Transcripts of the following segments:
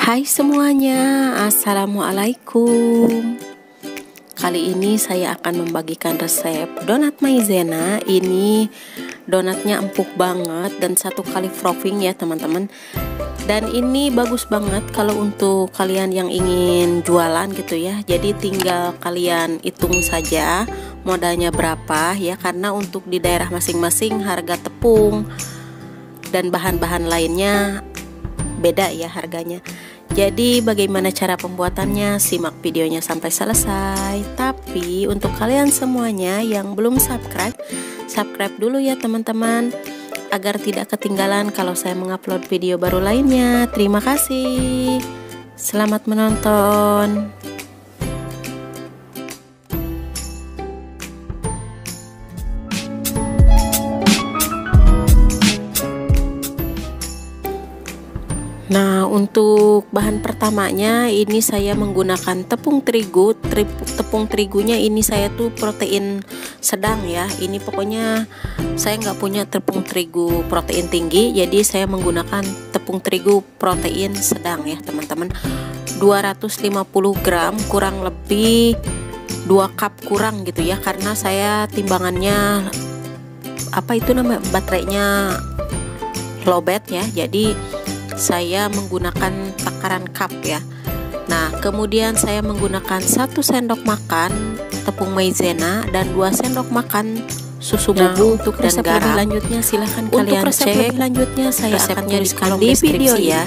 Hai semuanya, Assalamualaikum. Kali ini saya akan membagikan resep donat maizena. Ini donatnya empuk banget dan satu kali frothing ya teman-teman. Dan ini bagus banget kalau untuk kalian yang ingin jualan gitu ya. Jadi tinggal kalian hitung saja modalnya berapa ya, karena untuk di daerah masing-masing harga tepung dan bahan-bahan lainnya beda ya harganya. Jadi bagaimana cara pembuatannya? Simak videonya sampai selesai. Tapi untuk kalian semuanya yang belum subscribe, subscribe dulu ya teman-teman, agar tidak ketinggalan kalau saya mengupload video baru lainnya. Terima kasih. Selamat menonton. Nah, untuk bahan pertamanya ini saya menggunakan tepung terigu. Tepung terigunya ini saya tuh protein sedang ya. Ini pokoknya saya nggak punya tepung terigu protein tinggi, jadi saya menggunakan tepung terigu protein sedang ya teman-teman. 250 gram, kurang lebih 2 cup kurang gitu ya, karena saya timbangannya baterainya lowbat ya, jadi saya menggunakan takaran cup ya. Nah, kemudian saya menggunakan 1 sendok makan tepung maizena dan 2 sendok makan susu bubuk. Untuk resep lebih lanjutnya silahkan kalian cek. Lebih lanjutnya saya akan tuliskan di video ya.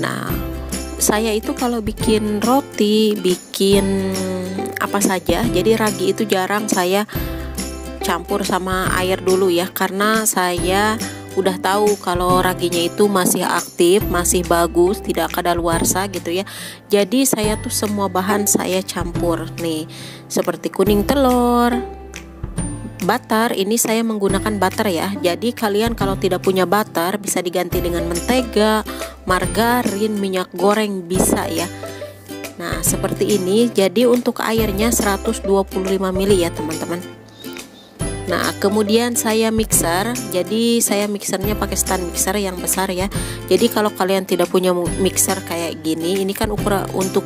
Nah, saya itu kalau bikin roti, bikin apa saja, jadi ragi itu jarang saya campur sama air dulu ya, karena saya udah tahu kalau raginya itu masih aktif, masih bagus, tidak kadaluarsa gitu ya. Jadi saya tuh semua bahan saya campur nih, seperti kuning telur, butter. Ini saya menggunakan butter ya. Jadi kalian kalau tidak punya butter bisa diganti dengan mentega, margarin, minyak goreng bisa ya. Nah, seperti ini. Jadi untuk airnya 125 ml ya teman-teman. Nah, kemudian saya mixer. Jadi saya mixernya pakai stand mixer yang besar ya. Jadi kalau kalian tidak punya mixer kayak gini, ini kan ukuran untuk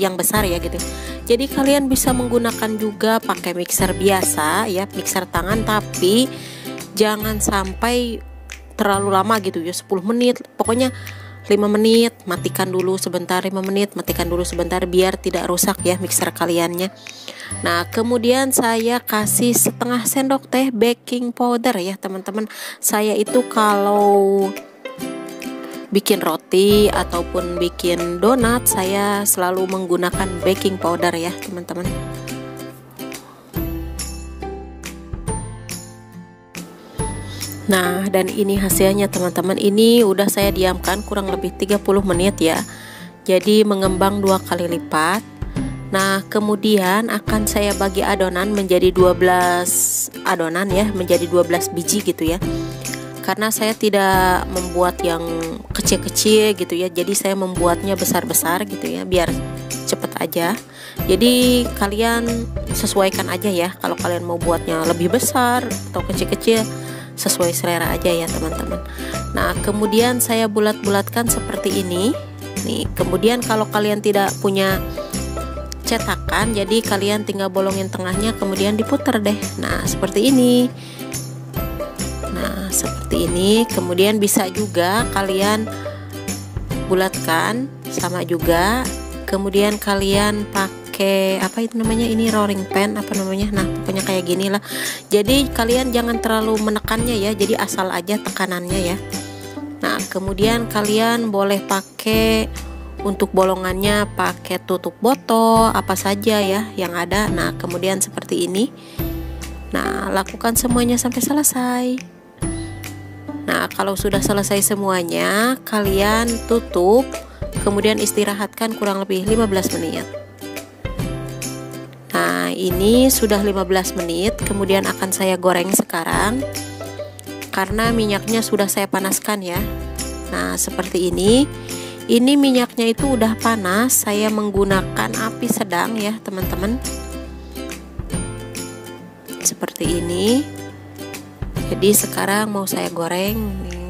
yang besar ya gitu. Jadi kalian bisa menggunakan juga pakai mixer biasa ya, mixer tangan, tapi jangan sampai terlalu lama gitu ya, 10 menit. Pokoknya 5 menit, matikan dulu sebentar, 5 menit, matikan dulu sebentar, biar tidak rusak ya mixer kaliannya. Nah, kemudian saya kasih setengah sendok teh baking powder ya teman-teman. Saya itu kalau bikin roti ataupun bikin donat, saya selalu menggunakan baking powder ya teman-teman. Nah, dan ini hasilnya teman-teman. Ini udah saya diamkan kurang lebih 30 menit ya. Jadi mengembang 2 kali lipat. Nah, kemudian akan saya bagi adonan menjadi 12 adonan ya, menjadi 12 biji gitu ya. Karena saya tidak membuat yang kecil-kecil gitu ya. Jadi saya membuatnya besar-besar gitu ya, biar cepet aja. Jadi kalian sesuaikan aja ya. Kalau kalian mau buatnya lebih besar atau kecil-kecil, sesuai selera aja ya teman-teman. Nah, kemudian saya bulat-bulatkan seperti ini nih. Kemudian kalau kalian tidak punya cetakan, jadi kalian tinggal bolongin tengahnya, kemudian diputar deh. Nah, seperti ini. Nah, seperti ini. Kemudian bisa juga kalian bulatkan sama juga. Kemudian kalian pakai ini rolling pin Nah, pokoknya kayak gini lah. Jadi kalian jangan terlalu menekannya ya, jadi asal aja tekanannya ya. Nah, kemudian kalian boleh pakai untuk bolongannya pakai tutup botol apa saja ya yang ada. Nah, kemudian seperti ini. Nah, lakukan semuanya sampai selesai. Nah, kalau sudah selesai semuanya, kalian tutup, kemudian istirahatkan kurang lebih 15 menit. Nah, ini sudah 15 menit, kemudian akan saya goreng sekarang. Karena minyaknya sudah saya panaskan ya. Nah, seperti ini. Ini minyaknya itu udah panas, saya menggunakan api sedang ya teman-teman. Seperti ini. Jadi sekarang mau saya goreng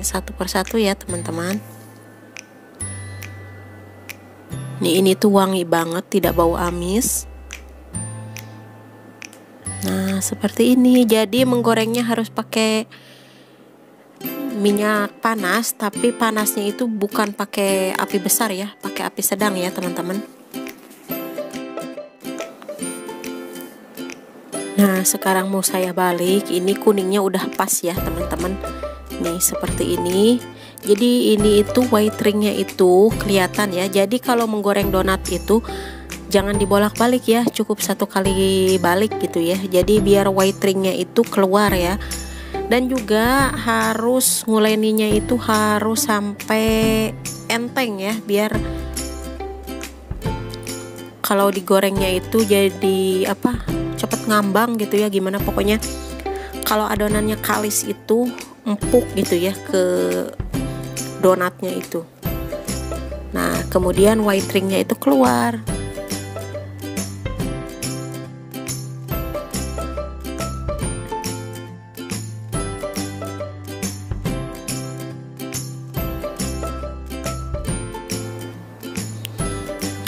satu persatu ya teman-teman. Nih, ini tuh wangi banget, tidak bau amis. Nah, seperti ini. Jadi menggorengnya harus pakai minyak panas, tapi panasnya itu bukan pakai api besar ya, pakai api sedang ya teman-teman. Nah, sekarang mau saya balik. Ini kuningnya udah pas ya teman-teman. Nih, seperti ini. Jadi ini itu white ringnya itu kelihatan ya. Jadi kalau menggoreng donat itu jangan dibolak-balik ya, cukup satu kali balik gitu ya. Jadi biar white ringnya itu keluar ya. Dan juga harus nguleninya itu harus sampai enteng ya, biar kalau digorengnya itu jadi cepet ngambang gitu ya, gimana pokoknya. Kalau adonannya kalis itu empuk gitu ya ke donatnya itu. Nah, kemudian white ringnya itu keluar.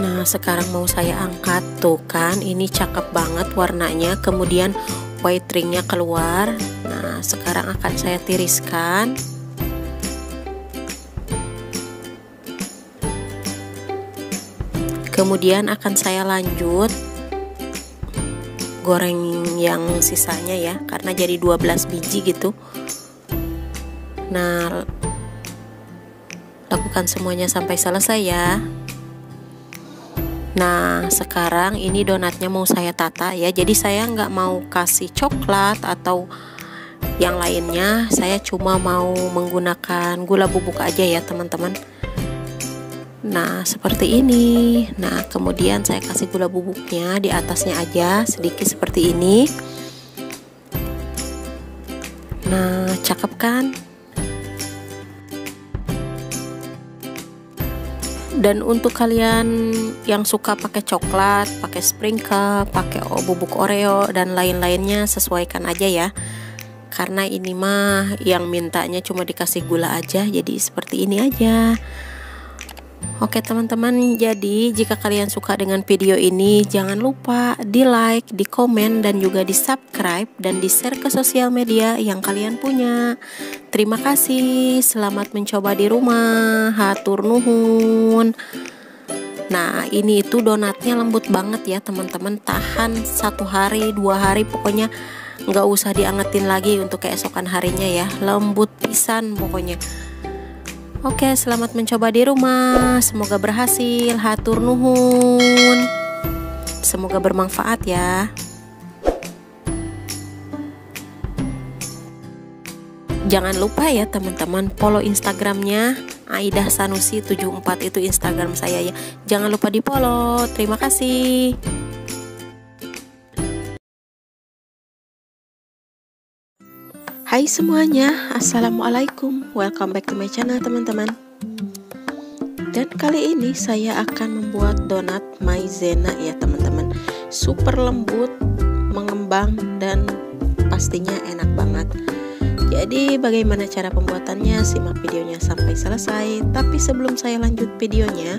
Nah, sekarang mau saya angkat. Tuh kan, ini cakep banget warnanya. Kemudian white ringnya keluar. Nah, sekarang akan saya tiriskan. Kemudian akan saya lanjut goreng yang sisanya ya, karena jadi 12 biji gitu. Nah, lakukan semuanya sampai selesai ya. Nah, sekarang ini donatnya mau saya tata ya. Jadi saya nggak mau kasih coklat atau yang lainnya. Saya cuma mau menggunakan gula bubuk aja ya teman-teman. Nah, seperti ini. Nah, kemudian saya kasih gula bubuknya di atasnya aja sedikit seperti ini. Nah, cakep kan? Dan untuk kalian yang suka pakai coklat, pakai sprinkle, pakai bubuk Oreo dan lain-lainnya, sesuaikan aja ya. Karena ini mah yang mintanya cuma dikasih gula aja, jadi seperti ini aja. Oke teman-teman, jadi jika kalian suka dengan video ini, jangan lupa di like, di komen, dan juga di subscribe dan di share ke sosial media yang kalian punya. Terima kasih, selamat mencoba di rumah, hatur nuhun. Nah, ini itu donatnya lembut banget ya teman-teman, tahan 1 hari 2 hari, pokoknya nggak usah diangetin lagi untuk keesokan harinya ya, lembut pisan pokoknya. Oke, selamat mencoba di rumah. Semoga berhasil. Hatur nuhun. Semoga bermanfaat ya. Jangan lupa ya teman-teman, follow Instagramnya Aidah Sanusi 74, itu Instagram saya ya. Jangan lupa di follow. Terima kasih. Hai semuanya, assalamualaikum, welcome back to my channel teman-teman. Dan kali ini saya akan membuat donat maizena ya teman-teman. Super lembut, mengembang, dan pastinya enak banget. Jadi bagaimana cara pembuatannya? Simak videonya sampai selesai. Tapi sebelum saya lanjut videonya,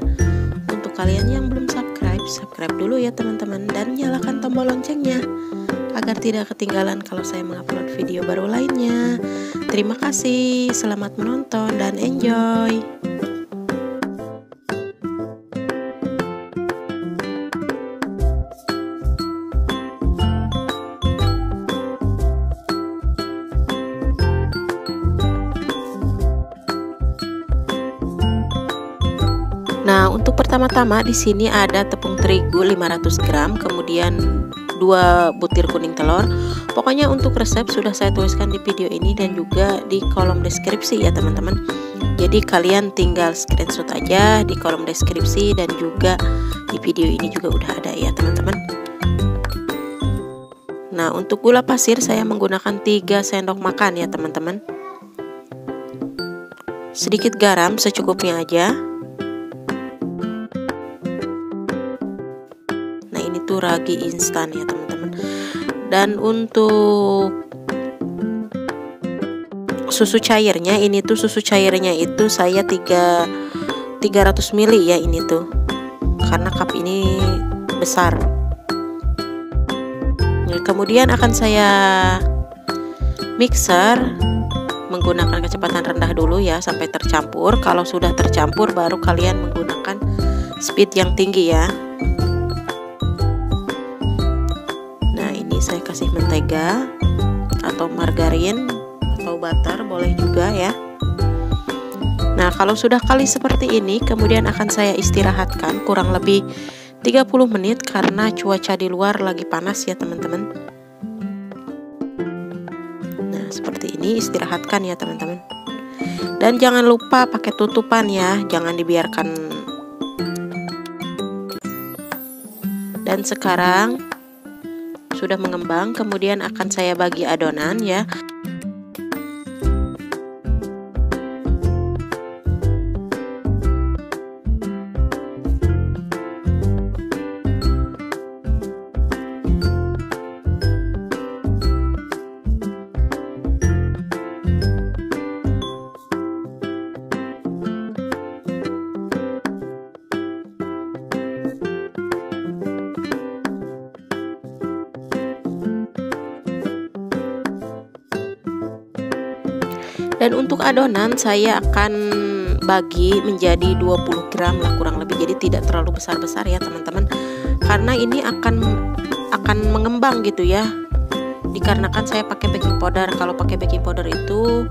untuk kalian yang belum subscribe dulu ya teman-teman, dan nyalakan tombol loncengnya agar tidak ketinggalan kalau saya mengupload video baru lainnya. Terima kasih, selamat menonton dan enjoy. Nah, untuk pertama-tama di sini ada tepung terigu 500 gram, kemudian 2 butir kuning telur. Pokoknya untuk resep sudah saya tuliskan di video ini dan juga di kolom deskripsi ya teman-teman. Jadi kalian tinggal screenshot aja di kolom deskripsi, dan juga di video ini juga udah ada ya teman-teman. Nah, untuk gula pasir saya menggunakan 3 sendok makan ya teman-teman. Sedikit garam secukupnya aja. Itu ragi instan ya teman-teman. Dan untuk susu cairnya, ini tuh susu cairnya itu saya 300 ml ya, ini tuh karena cup ini besar. Nah, kemudian akan saya mixer menggunakan kecepatan rendah dulu ya sampai tercampur. Kalau sudah tercampur baru kalian menggunakan speed yang tinggi ya. Nah, ini saya kasih mentega atau margarin atau butter boleh juga ya. Nah, kalau sudah kali seperti ini, kemudian akan saya istirahatkan kurang lebih 30 menit karena cuaca di luar lagi panas ya teman-teman. Nah, seperti ini istirahatkan ya teman-teman. Dan jangan lupa pakai tutupan ya, jangan dibiarkan. Dan sekarang sudah mengembang, kemudian akan saya bagi adonan ya. Dan untuk adonan saya akan bagi menjadi 20 gram lah kurang lebih, jadi tidak terlalu besar-besar ya teman-teman, karena ini akan mengembang gitu ya, dikarenakan saya pakai baking powder. Kalau pakai baking powder itu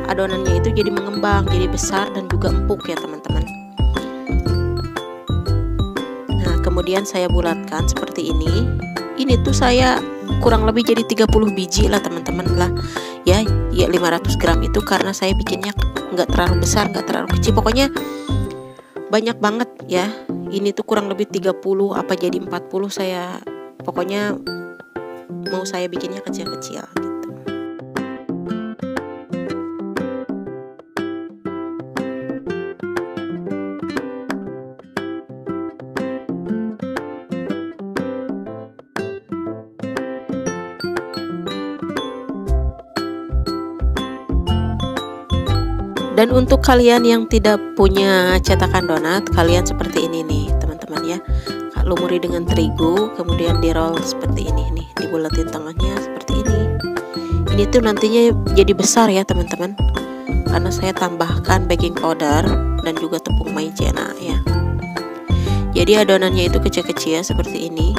adonannya itu jadi mengembang, jadi besar dan juga empuk ya teman-teman. Nah, kemudian saya bulatkan seperti ini. Ini tuh saya kurang lebih jadi 30 biji lah teman-teman lah ya, 500 gram itu karena saya bikinnya nggak terlalu besar, nggak terlalu kecil, pokoknya banyak banget ya. Ini tuh kurang lebih 30 apa jadi 40, saya pokoknya mau saya bikinnya kecil-kecil gitu. Dan untuk kalian yang tidak punya cetakan donat, kalian seperti ini nih teman-teman ya, lumuri dengan terigu, kemudian di roll seperti ini nih, dibulatin tengahnya seperti ini. Ini tuh nantinya jadi besar ya teman-teman, karena saya tambahkan baking powder dan juga tepung maizena ya. Jadi adonannya itu kecil-kecil seperti ini.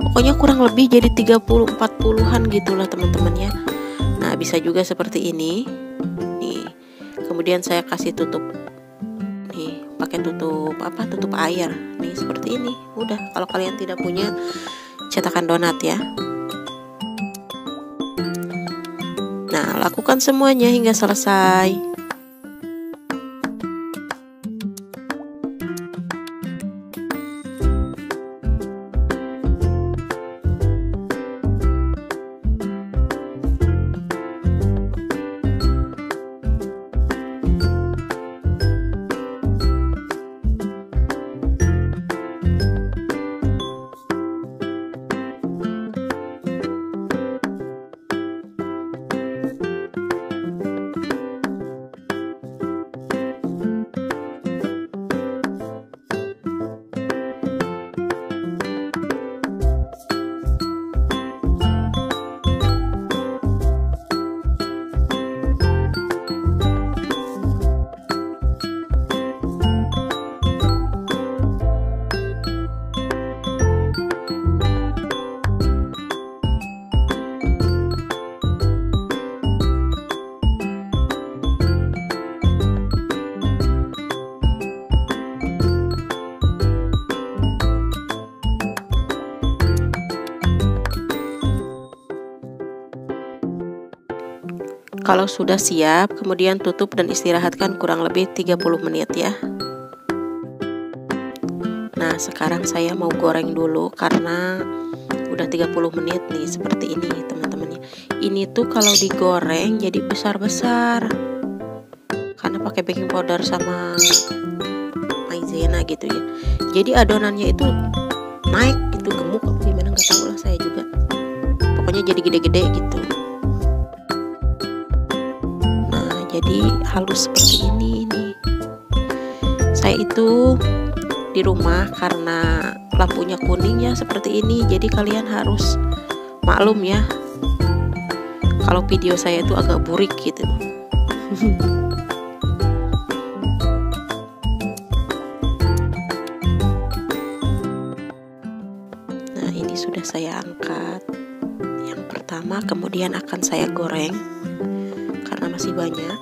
Pokoknya kurang lebih jadi 30-40an gitulah teman-teman ya. Nah, bisa juga seperti ini nih. Kemudian saya kasih tutup nih, pakai tutup air nih seperti ini. Udah, kalau kalian tidak punya cetakan donat ya. Nah, lakukan semuanya hingga selesai. Kalau sudah siap, kemudian tutup dan istirahatkan kurang lebih 30 menit ya. Nah, sekarang saya mau goreng dulu karena udah 30 menit nih, seperti ini teman-teman. Ini tuh kalau digoreng jadi besar-besar karena pakai baking powder sama maizena gitu ya. Jadi adonannya itu naik gitu, gemuk apa gimana nggak tahu lah saya juga. Pokoknya jadi gede-gede gitu. Jadi halus seperti ini nih. saya itu di rumah karena lampunya kuning ya seperti ini, jadi kalian harus maklum ya kalau video saya itu agak burik gitu. Nah, ini sudah saya angkat yang pertama, kemudian akan saya goreng karena masih banyak.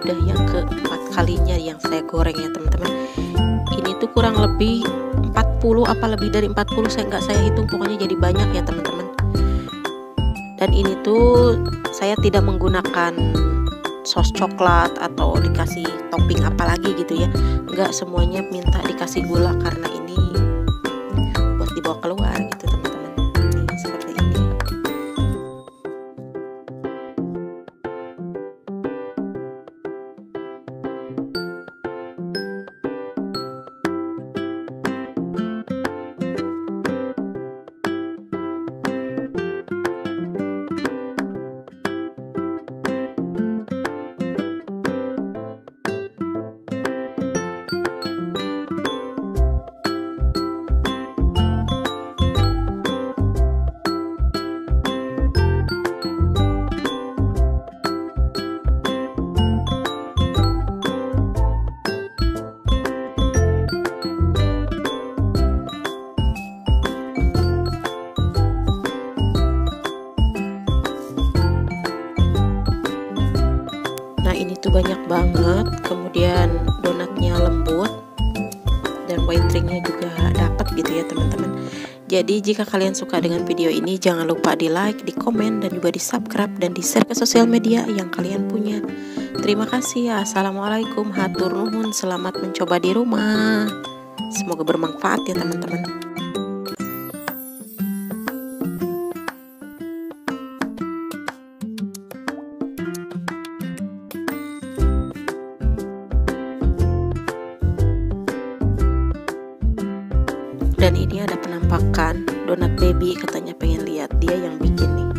Udah yang keempat kalinya yang saya goreng ya teman-teman. Ini tuh kurang lebih 40 apa lebih dari 40, saya hitung, pokoknya jadi banyak ya teman-teman. Dan ini tuh saya tidak menggunakan sos coklat atau dikasih topping apalagi gitu ya, enggak, semuanya minta dikasih gula karena ini buat dibawa keluar gitu teman-teman. Nih, seperti ini. Ini tuh banyak banget, kemudian donatnya lembut dan white ringnya juga dapat gitu ya teman-teman. Jadi jika kalian suka dengan video ini, jangan lupa di like, di komen, dan juga di subscribe dan di share ke sosial media yang kalian punya. Terima kasih ya. Assalamualaikum, hatur nuhun, selamat mencoba di rumah, semoga bermanfaat ya teman-teman. Dan ini ada penampakan donat baby, katanya pengen lihat, dia yang bikin nih.